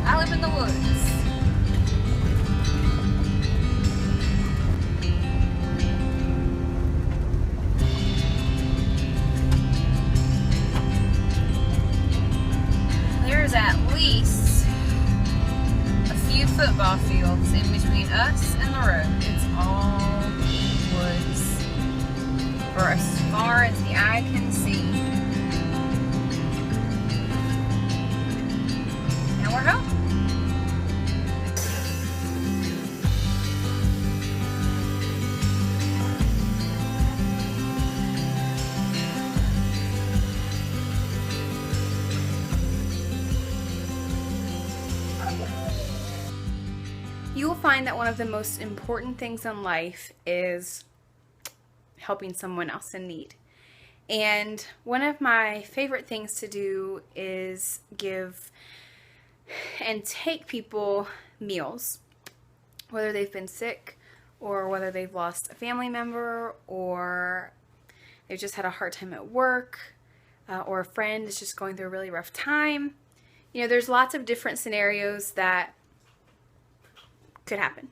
I live in the woods. There's at least a few football fields in between us and the road. It's all woods for as far as the eye can see. And we're home. You will find that one of the most important things in life is helping someone else in need. And one of my favorite things to do is give and take people meals, whether they've been sick or whether they've lost a family member or they've just had a hard time at work or a friend is just going through a really rough time. You know, there's lots of different scenarios that could happen.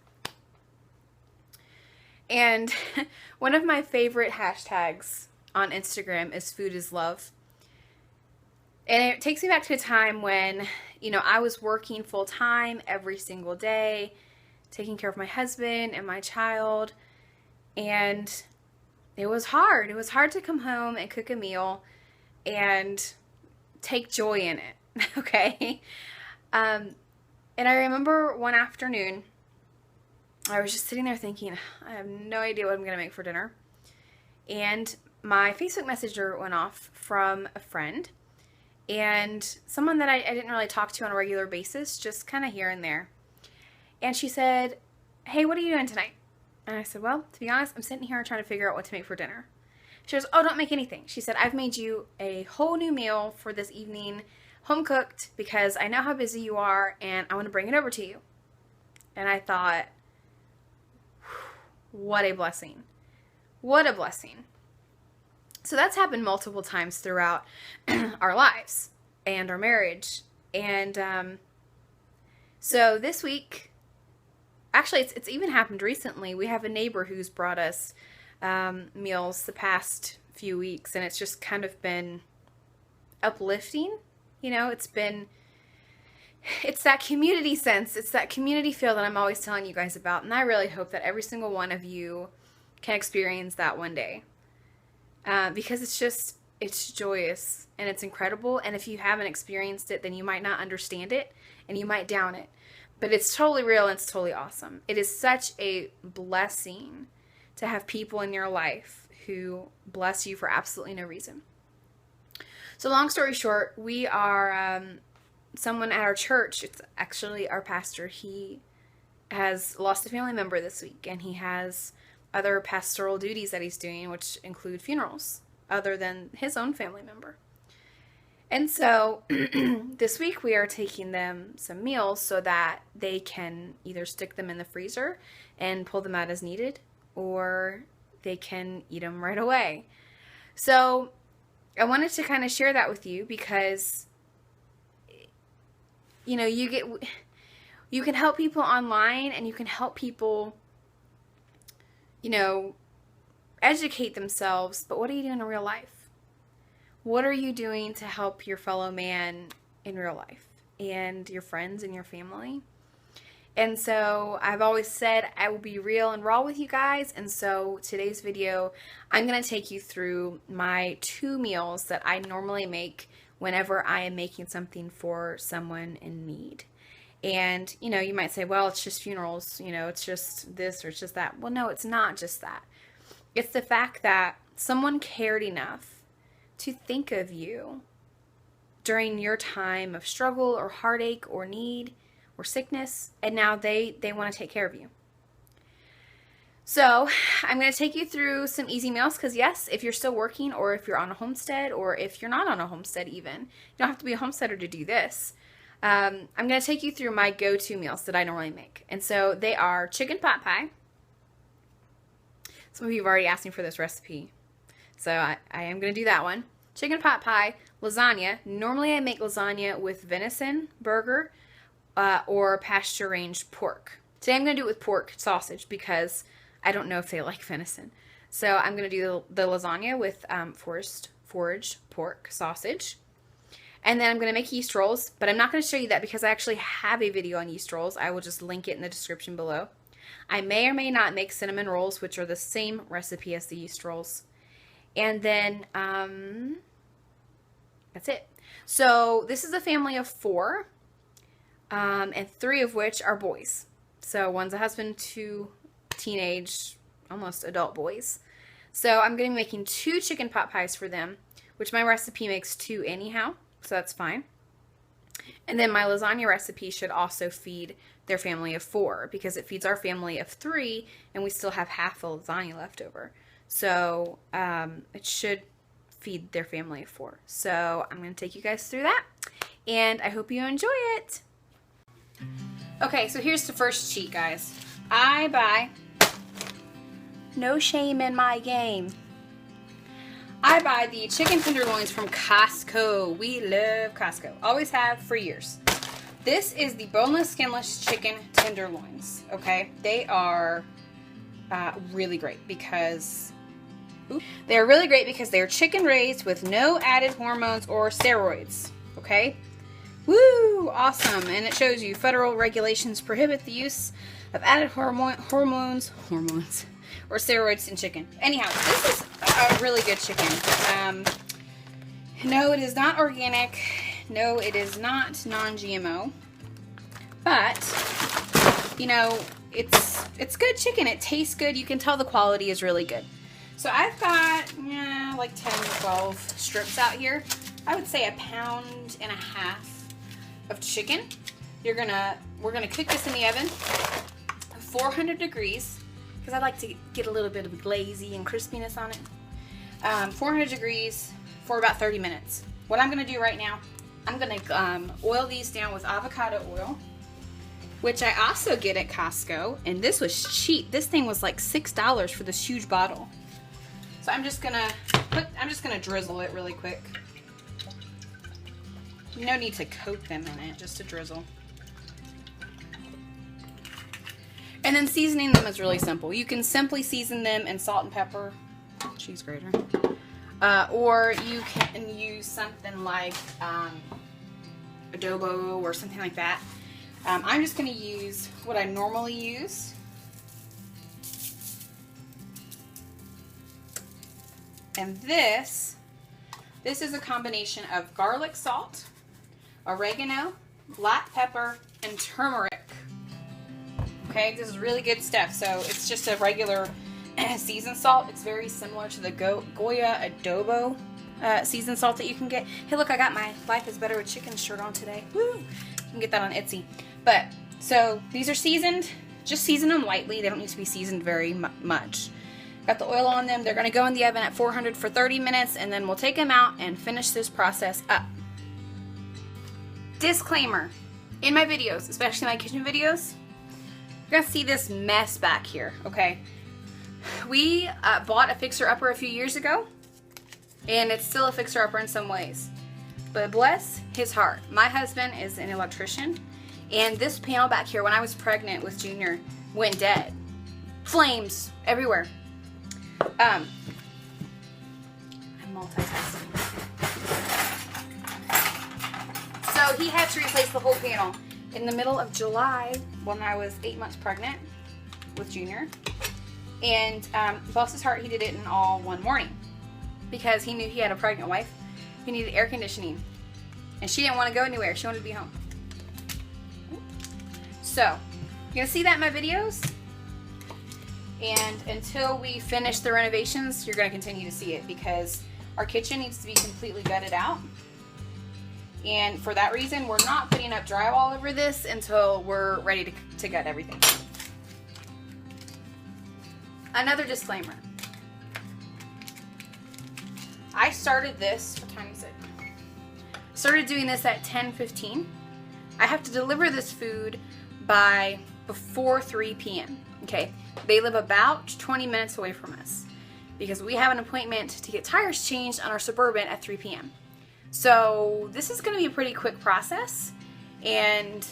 And one of my favorite hashtags on Instagram is food is love. And it takes me back to a time when, you know, I was working full time every single day, taking care of my husband and my child. And it was hard. It was hard to come home and cook a meal and take joy in it. Okay. And I remember one afternoon, I was just sitting there thinking, I have no idea what I'm going to make for dinner. And my Facebook Messenger went off from a friend and someone that I didn't really talk to on a regular basis, just kind of here and there. And she said, hey, what are you doing tonight? And I said, well, to be honest, I'm sitting here trying to figure out what to make for dinner. She goes, oh, don't make anything. She said, I've made you a whole new meal for this evening, home cooked, because I know how busy you are and I want to bring it over to you. And I thought, what a blessing. What a blessing. So that's happened multiple times throughout our lives and our marriage. And so this week, actually it's even happened recently. We have a neighbor who's brought us meals the past few weeks, and it's just kind of been uplifting. You know, it's that community sense. It's that community feel that I'm always telling you guys about. And I really hope that every single one of you can experience that one day. Because it's joyous and it's incredible. And if you haven't experienced it, then you might not understand it and you might down it. But it's totally real and it's totally awesome. It is such a blessing to have people in your life who bless you for absolutely no reason. So long story short, we are... someone at our church, it's actually our pastor, he has lost a family member this week, and he has other pastoral duties that he's doing, which include funerals, other than his own family member. And so this week we are taking them some meals so that they can either stick them in the freezer and pull them out as needed, or they can eat them right away. So I wanted to kind of share that with you because, you know, you can help people online and you can help people, you know, educate themselves, but what are you doing in real life? What are you doing to help your fellow man in real life and your friends and your family? And so I've always said I will be real and raw with you guys. And so today's video, I'm going to take you through my 2 meals that I normally make whenever I am making something for someone in need. And, you know, you might say, well, it's just funerals, you know, it's just this or it's just that. Well, no, it's not just that. It's the fact that someone cared enough to think of you during your time of struggle or heartache or need or sickness, and now they want to take care of you. So I'm going to take you through some easy meals because, yes, if you're still working or if you're on a homestead or if you're not on a homestead even, you don't have to be a homesteader to do this. I'm going to take you through my go-to meals that I normally make. And so they are chicken pot pie. Some of you have already asked me for this recipe, so I am going to do that one. Chicken pot pie, lasagna. Normally I make lasagna with venison burger or pasture range pork. Today I'm going to do it with pork sausage because I don't know if they like venison. So I'm going to do the lasagna with foraged pork sausage. And then I'm going to make yeast rolls, but I'm not going to show you that because I actually have a video on yeast rolls. I will just link it in the description below. I may or may not make cinnamon rolls, which are the same recipe as the yeast rolls. And then that's it. So this is a family of 4, and 3 of which are boys. So one's a husband, 2 teenage, almost adult boys. So I'm going to be making 2 chicken pot pies for them, which my recipe makes 2 anyhow, so that's fine. And then my lasagna recipe should also feed their family of 4 because it feeds our family of 3 and we still have half a lasagna left over. So it should feed their family of 4. So I'm going to take you guys through that and I hope you enjoy it. Okay, so here's the first cheat, guys. I buy, no shame in my game, I buy the chicken tenderloins from Costco. We love Costco. Always have for years. This is the boneless, skinless chicken tenderloins, okay? They are really great because they're chicken raised with no added hormones or steroids, okay? Woo! Awesome. And it shows you federal regulations prohibit the use of added hormones or steroids in chicken. Anyhow, this is a really good chicken. No, it is not organic. No, it is not non-GMO. But, you know, it's good chicken. It tastes good. You can tell the quality is really good. So I've got like 10 to 12 strips out here. I would say 1.5 pounds of chicken. We're gonna cook this in the oven, 400 degrees, because I like to get a little bit of glazy and crispiness on it. 400 degrees for about 30 minutes. What I'm gonna do right now, I'm gonna oil these down with avocado oil, which I also get at Costco, and this was cheap. This thing was like $6 for this huge bottle. So I'm just gonna drizzle it really quick. No need to coat them in it, just to drizzle. And then seasoning them is really simple. You can simply season them in salt and pepper, cheese grater, or you can use something like adobo or something like that. I'm just going to use what I normally use. And this is a combination of garlic salt, oregano, black pepper, and turmeric. Okay, this is really good stuff. So it's just a regular seasoned salt. It's very similar to the Goya adobo seasoned salt that you can get. Hey, look, I got my Life is Better with Chicken shirt on today. Woo! You can get that on Etsy. But, so these are seasoned. Just season them lightly. They don't need to be seasoned very much. Got the oil on them. They're going to go in the oven at 400 for 30 minutes, and then we'll take them out and finish this process up. Disclaimer. In my videos, especially my kitchen videos, you're going to see this mess back here, okay? We bought a fixer-upper a few years ago, and it's still a fixer-upper in some ways. But bless his heart, my husband is an electrician, and this panel back here, when I was pregnant with Junior, went dead. Flames everywhere. I'm multitasking. So he had to replace the whole panel in the middle of July when I was 8 months pregnant with Junior. And bless his heart, he did it in all one morning because he knew he had a pregnant wife who needed air conditioning. And she didn't want to go anywhere. She wanted to be home. So, you're going to see that in my videos. And until we finish the renovations, you're going to continue to see it because our kitchen needs to be completely gutted out. And for that reason, we're not putting up drywall over this until we're ready to gut everything. Another disclaimer. I started this, what time is it? Started doing this at 10:15. I have to deliver this food by before 3 p.m. Okay, they live about 20 minutes away from us because we have an appointment to get tires changed on our Suburban at 3 p.m. So this is going to be a pretty quick process, and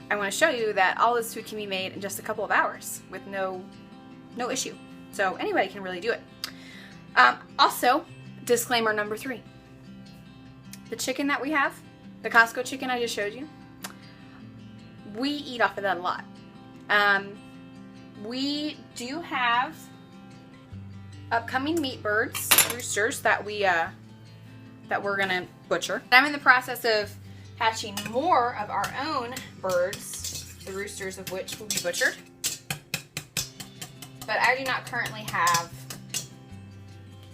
I want to show you that all this food can be made in just a couple of hours with no issue. So anybody can really do it. Also, disclaimer number 3. The chicken that we have, the Costco chicken I just showed you, we eat off of that a lot. We do have upcoming meat birds, roosters, that we're gonna butcher. I'm in the process of hatching more of our own birds, the roosters of which will be butchered. But I do not currently have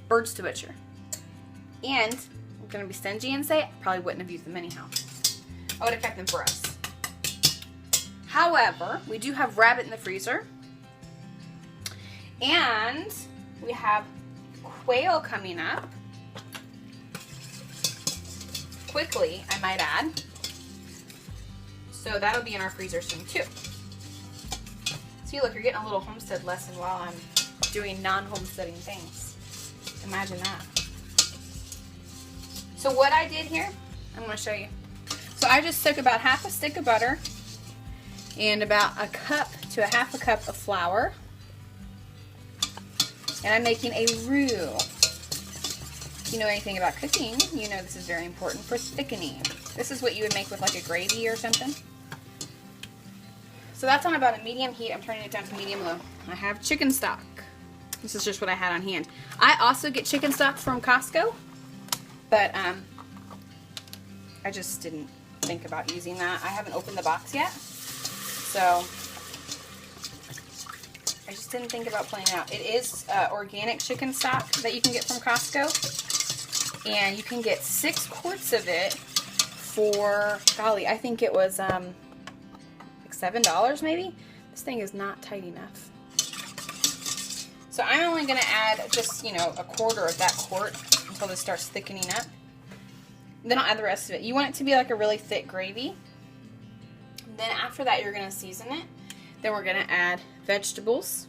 birds to butcher. And I'm gonna be stingy and say I probably wouldn't have used them anyhow. I would have kept them for us. However, we do have rabbit in the freezer. And we have quail coming up. Quickly, I might add. So that'll be in our freezer soon too. See, look, you're getting a little homestead lesson while I'm doing non-homesteading things. Imagine that. So what I did here, I'm going to show you. So I just took about half a stick of butter and about a cup to a half a cup of flour. And I'm making a roux. If you know anything about cooking, you know this is very important for thickening. This is what you would make with like a gravy or something. So that's on about a medium heat. I'm turning it down to medium low. I have chicken stock. This is just what I had on hand. I also get chicken stock from Costco, but I just didn't think about using that. I haven't opened the box yet, so I just didn't think about playing it out. It is organic chicken stock that you can get from Costco, and you can get 6 quarts of it for, golly, I think it was like $7 maybe. This thing is not tight enough. So I'm only going to add just, you know, a quarter of that quart until this starts thickening up. Then I'll add the rest of it. You want it to be like a really thick gravy. Then after that, you're going to season it. Then we're going to add vegetables.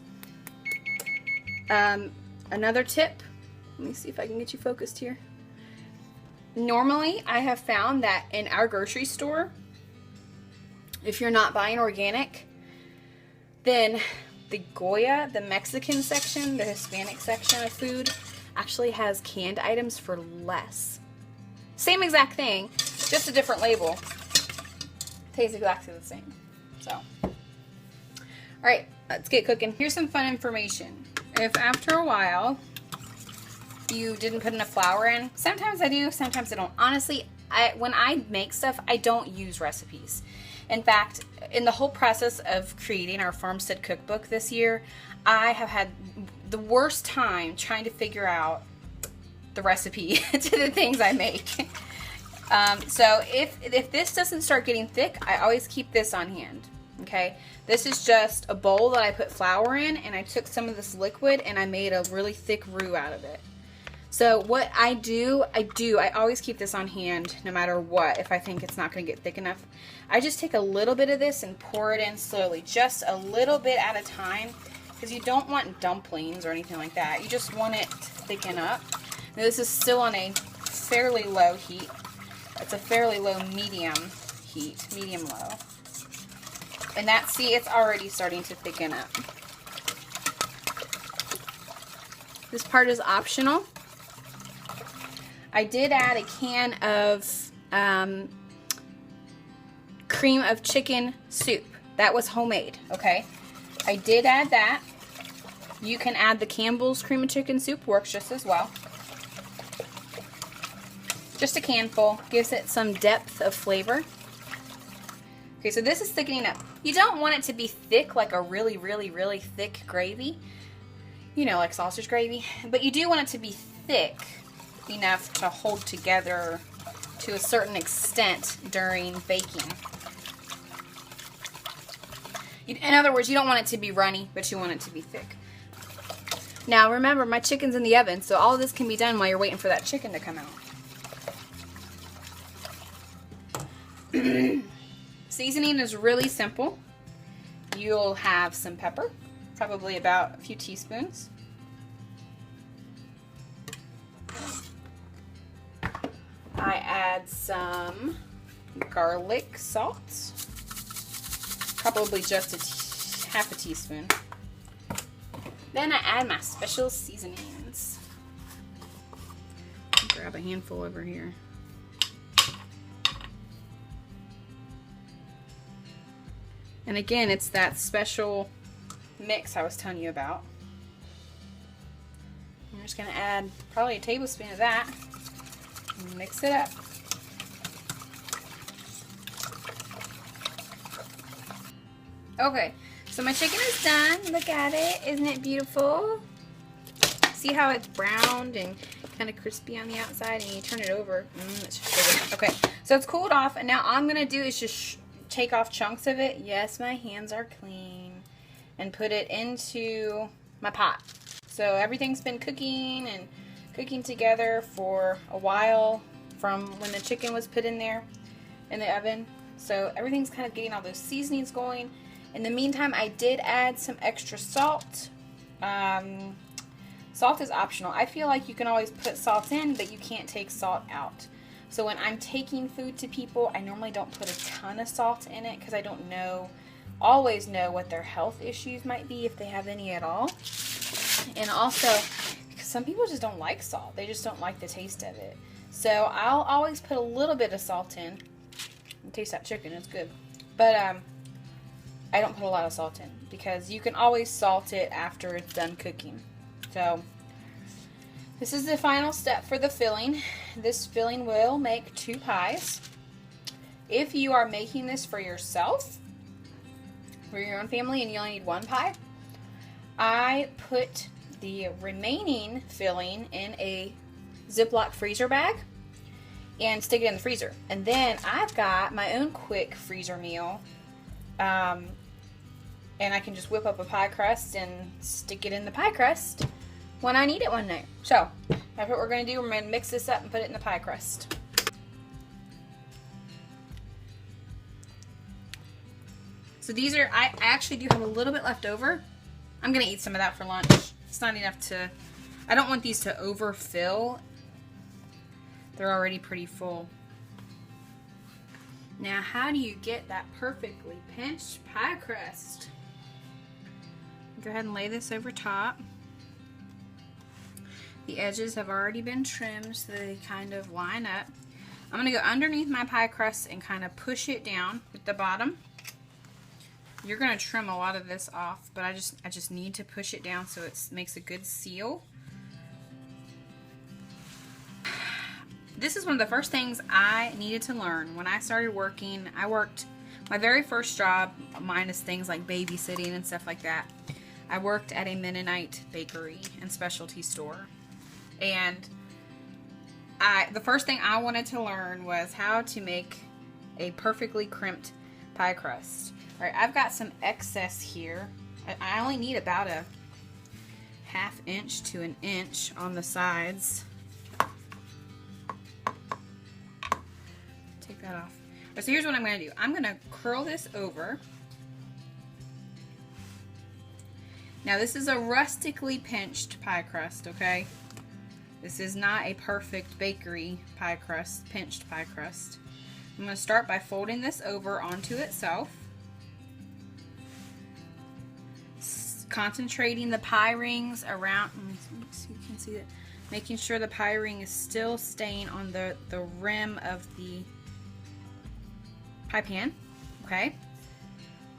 Another tip. Let me see if I can get you focused here. Normally, I have found that in our grocery store, if you're not buying organic, then the Goya, the Mexican section, the Hispanic section of food, actually has canned items for less. Same exact thing, just a different label. Tastes exactly the same. So, alright, let's get cooking. Here's some fun information. If after a while you didn't put enough flour in, sometimes I do, sometimes I don't. Honestly, when I make stuff, I don't use recipes. In fact, in the whole process of creating our farmstead cookbook this year, I have had the worst time trying to figure out the recipe to the things I make. So if this doesn't start getting thick, I always keep this on hand. Okay, this is just a bowl that I put flour in, and I took some of this liquid and I made a really thick roux out of it. So what I do, I always keep this on hand no matter what if I think it's not going to get thick enough. I just take a little bit of this and pour it in slowly, just a little bit at a time, because you don't want dumplings or anything like that. You just want it to thicken up. Now this is still on a fairly low heat. It's a fairly low medium heat, medium low. And that, see, it's already starting to thicken up. This part is optional. I did add a can of cream of chicken soup. That was homemade, okay? I did add that. You can add the Campbell's cream of chicken soup, works just as well. Just a canful, gives it some depth of flavor. Okay, so this is thickening up. You don't want it to be thick, like a really, really, really thick gravy. You know, like sausage gravy. But you do want it to be thick enough to hold together to a certain extent during baking. In other words, you don't want it to be runny, but you want it to be thick. Now remember, my chicken's in the oven, so all of this can be done while you're waiting for that chicken to come out. Seasoning is really simple. You'll have some pepper, probably about a few teaspoons. I add some garlic salt. probably just half a teaspoon. Then I add my special seasonings. Grab a handful over here. And again, it's that special mix I was telling you about. I'm just going to add probably a tablespoon of that. And mix it up. Okay, so my chicken is done. Look at it. Isn't it beautiful? See how it's browned and kind of crispy on the outside, and you turn it over. It's just so good. Okay, so it's cooled off, and now all I'm going to do is just take off chunks of it. Yes, my hands are clean. And put it into my pot. So everything's been cooking and cooking together for a while from when the chicken was put in there in the oven. So everything's kind of getting all those seasonings going. In the meantime, I did add some extra salt. Salt is optional. I feel like you can always put salt in, but you can't take salt out. So when I'm taking food to people, I normally don't put a ton of salt in it because I don't always know what their health issues might be, if they have any at all. And also, because some people just don't like salt. They just don't like the taste of it. So I'll always put a little bit of salt in. Taste that chicken, it's good. But I don't put a lot of salt in because you can always salt it after it's done cooking. So this is the final step for the filling. This filling will make 2 pies. If you are making this for yourself, for your own family, and you only need 1 pie, I put the remaining filling in a Ziploc freezer bag and stick it in the freezer. And then I've got my own quick freezer meal, and I can just whip up a pie crust and stick it in the pie crust when I need it one night. So that's what we're going to do. We're going to mix this up and put it in the pie crust. So these are, I actually do have a little bit left over. I'm going to eat some of that for lunch. It's not enough to, I don't want these to overfill. They're already pretty full. Now, how do you get that perfectly pinched pie crust? Go ahead and lay this over top. The edges have already been trimmed so they kind of line up. I'm going to go underneath my pie crust and kind of push it down with the bottom. You're going to trim a lot of this off, but I just need to push it down so it makes a good seal. This is one of the first things I needed to learn when I started working. I worked my very first job, minus things like babysitting and stuff like that. I worked at a Mennonite bakery and specialty store. And the first thing I wanted to learn was how to make a perfectly crimped pie crust. All right, I've got some excess here. I only need about a 1/2 inch to 1 inch on the sides. Take that off. So here's what I'm going to do. I'm going to curl this over. Now this is a rustically pinched pie crust, okay? This is not a perfect bakery pie crust, pinched pie crust. I'm going to start by folding this over onto itself. Concentrating the pie rings around, so you can see it, making sure the pie ring is still staying on the rim of the pie pan. Okay,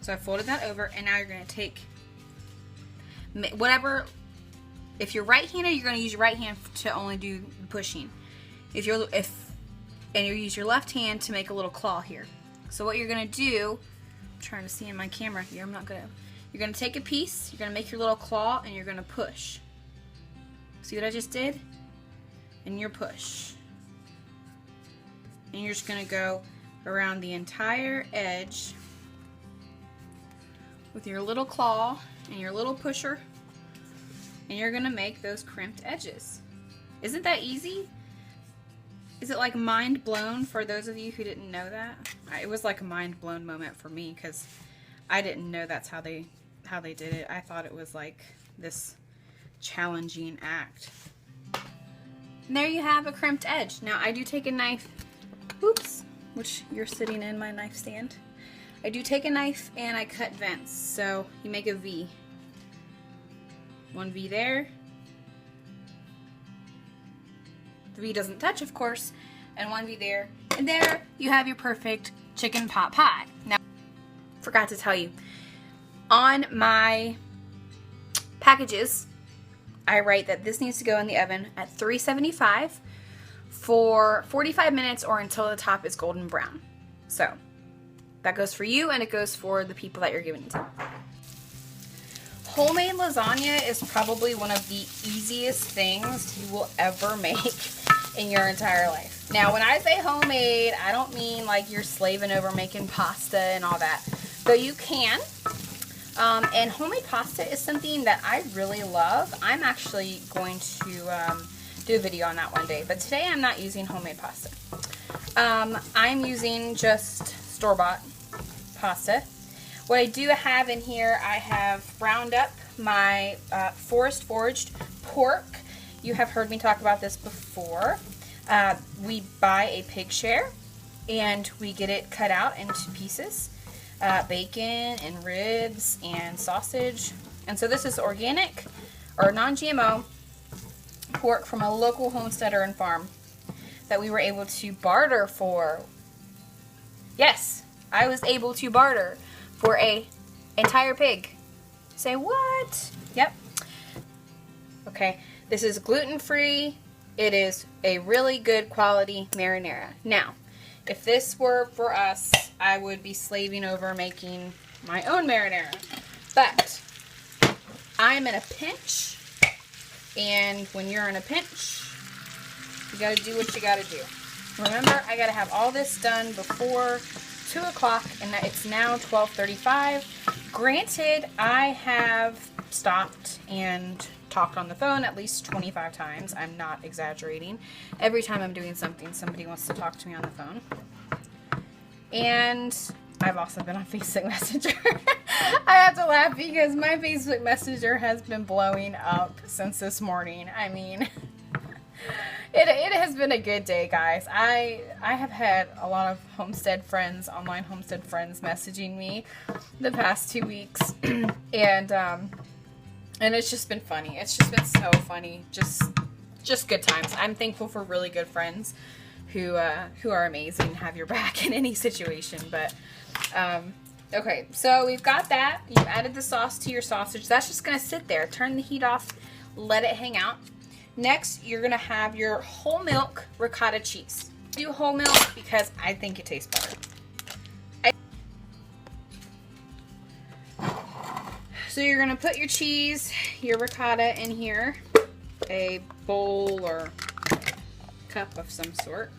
so I folded that over, and now you're going to take whatever. If you're right-handed, you're going to use your right hand to only do the pushing. And you use your left hand to make a little claw here. So what you're going to do, I'm trying to see in my camera here, you're going to take a piece, you're going to make your little claw, and you're going to push. See what I just did? And you're push. And you're just going to go around the entire edge with your little claw and your little pusher, and you're going to make those crimped edges. Isn't that easy? Is it like mind blown for those of you who didn't know that? It was like a mind blown moment for me because I didn't know that's how they did it. I thought it was like this challenging act. And there you have a crimped edge. Now I do take a knife, oops, which you're sitting in my knife stand. I do take a knife and I cut vents. So you make a V. One V there. The V doesn't touch, of course. And one V there. And there you have your perfect chicken pot pie. Now, forgot to tell you, on my packages, I write that this needs to go in the oven at 375 for 45 minutes or until the top is golden brown. So that goes for you, and it goes for the people that you're giving it to. Homemade lasagna is probably one of the easiest things you will ever make in your entire life. Now, when I say homemade, I don't mean like you're slaving over making pasta and all that, though you can. And homemade pasta is something that I really love. I'm actually going to do a video on that one day, but today I'm not using homemade pasta. I'm using just store-bought pasta. What I do have in here, I have browned up my forest foraged pork. You have heard me talk about this before. We buy a pig share and we get it cut out into pieces. Bacon and ribs and sausage. And so this is organic or non-GMO pork from a local homesteader and farm that we were able to barter for. Yes, I was able to barter for a entire pig. Say what? Yep. Okay, this is gluten-free. It is a really good quality marinara. Now, if this were for us, I would be slaving over making my own marinara. But I'm in a pinch, and when you're in a pinch, you gotta do what you gotta do. Remember, I gotta have all this done before 2 o'clock, and it's now 12:35. Granted, I have stopped and talked on the phone at least 25 times. I'm not exaggerating. Every time I'm doing something, somebody wants to talk to me on the phone. And I've also been on Facebook Messenger. I have to laugh because my Facebook Messenger has been blowing up since this morning. I mean, it has been a good day, guys. I have had a lot of homestead friends, online homestead friends, messaging me the past 2 weeks, and it's just been funny. It's just been so funny. Just good times. I'm thankful for really good friends who are amazing and have your back in any situation. But okay, so we've got that. You've added the sauce to your sausage. That's just gonna sit there. Turn the heat off. Let it hang out. Next, you're gonna have your whole milk ricotta cheese. I do whole milk because I think it tastes better. So you're gonna put your cheese, your ricotta in here, a bowl or cup of some sort.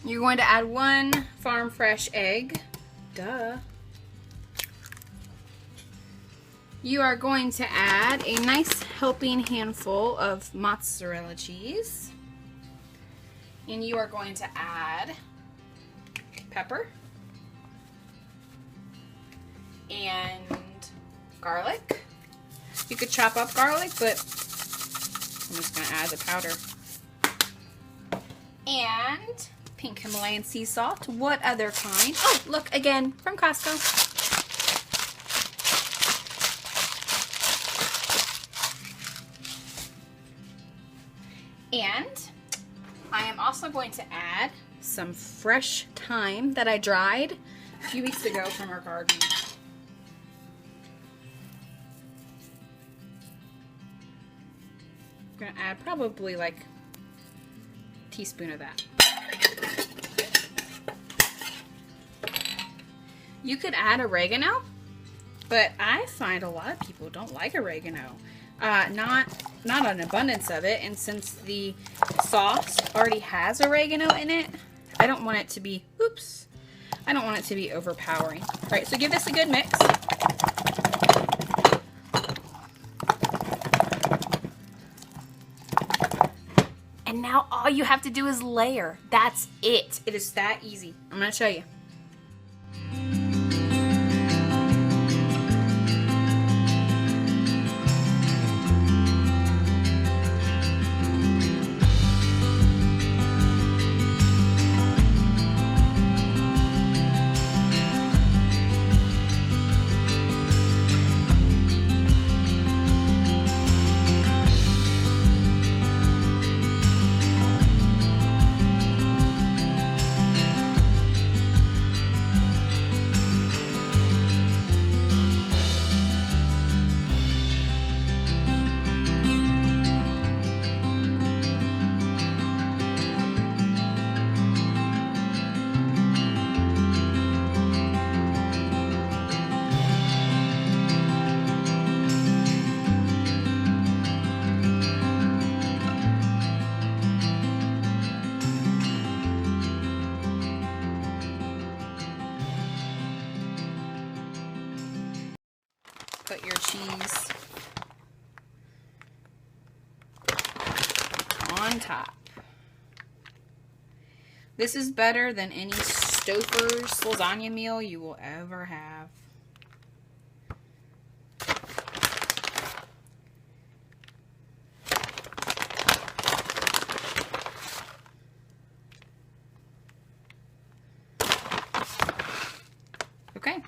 You're going to add 1 farm fresh egg. Duh. You are going to add a nice helping handful of mozzarella cheese. And you are going to add pepper and garlic. You could chop up garlic, but I'm just going to add the powder. And pink Himalayan sea salt. What other kind? Oh, look, again, from Costco. And I am also going to add some fresh thyme that I dried a few weeks ago from our garden. I'm going to add probably like a teaspoon of that. You could add oregano, but I find a lot of people don't like oregano. Not an abundance of it, and since the sauce already has oregano in it, I don't want it to be, I don't want it to be overpowering. All right, so give this a good mix. And now all you have to do is layer. That's it. It is that easy. I'm going to show you. put your cheese on top. This is better than any Stouffer's lasagna meal you will ever have. Okay.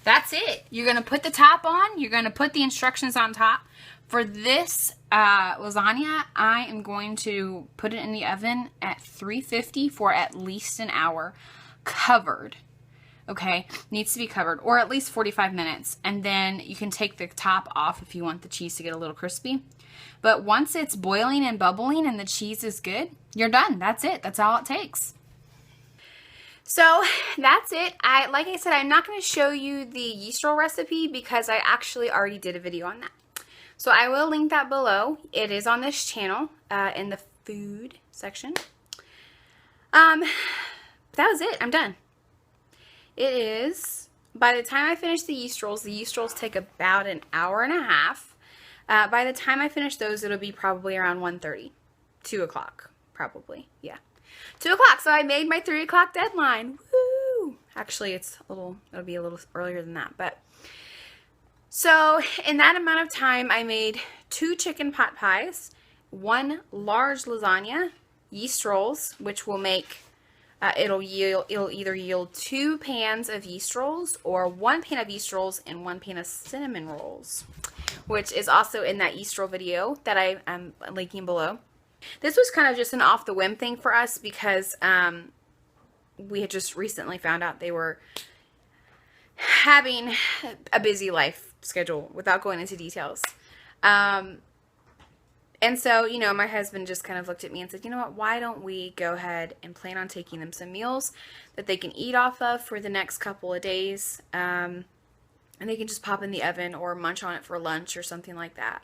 That's it. You're going to put the top on. You're going to put the instructions on top. For this lasagna, I am going to put it in the oven at 350 for at least an hour. Covered. Okay? Needs to be covered. Or at least 45 minutes. And then you can take the top off if you want the cheese to get a little crispy. But once it's boiling and bubbling and the cheese is good, you're done. That's it. That's all it takes. So that's it. Like I said, I'm not going to show you the yeast roll recipe because I actually already did a video on that. So I will link that below. It is on this channel in the food section. That was it. I'm done. It is, by the time I finish the yeast rolls take about an hour and a half. By the time I finish those, it'll be probably around 1:30, 2 o'clock, probably. Yeah. 2 o'clock, so I made my 3 o'clock deadline. Woo! Actually, it'll be a little earlier than that, but. So, in that amount of time, I made 2 chicken pot pies, 1 large lasagna, yeast rolls, which will make, it'll either yield 2 pans of yeast rolls, or 1 pan of yeast rolls and 1 pan of cinnamon rolls, which is also in that yeast roll video that I am linking below. This was kind of just an off the whim thing for us because we had just recently found out they were having a busy life schedule without going into details. And so, you know, my husband just kind of looked at me and said, you know what, why don't we go ahead and plan on taking them some meals that they can eat off of for the next couple of days. And they can just pop in the oven or munch on it for lunch or something like that.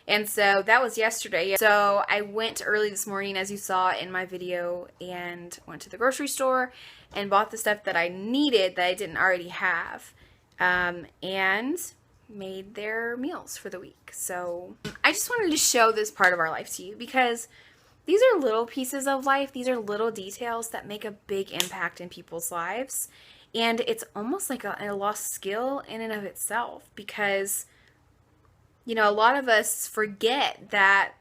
And so that was yesterday. So I went early this morning, as you saw in my video, and went to the grocery store and bought the stuff that I needed that I didn't already have, and made their meals for the week. So I just wanted to show this part of our life to you because these are little pieces of life. These are little details that make a big impact in people's lives. And it's almost like a lost skill in and of itself because, you know, a lot of us forget that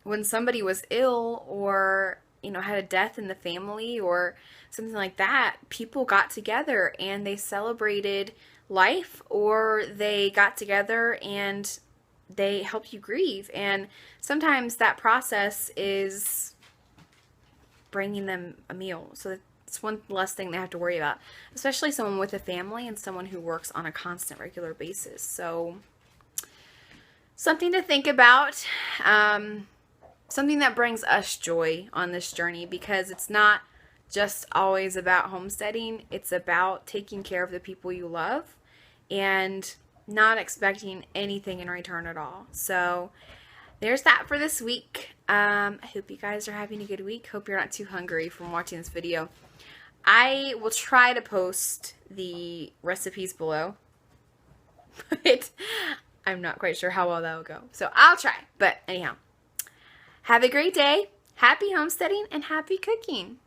when somebody was ill or, you know, had a death in the family or something like that, people got together and they celebrated life, or they got together and they helped you grieve. And sometimes that process is bringing them a meal. So it's one less thing they have to worry about, especially someone with a family and someone who works on a constant, regular basis. So something to think about, something that brings us joy on this journey, because it's not just always about homesteading. It's about taking care of the people you love and not expecting anything in return at all. So there's that for this week. I hope you guys are having a good week. Hope you're not too hungry from watching this video. I will try to post the recipes below, but I'm not quite sure how well that will go. So I'll try. But anyhow, have a great day. Happy homesteading and happy cooking.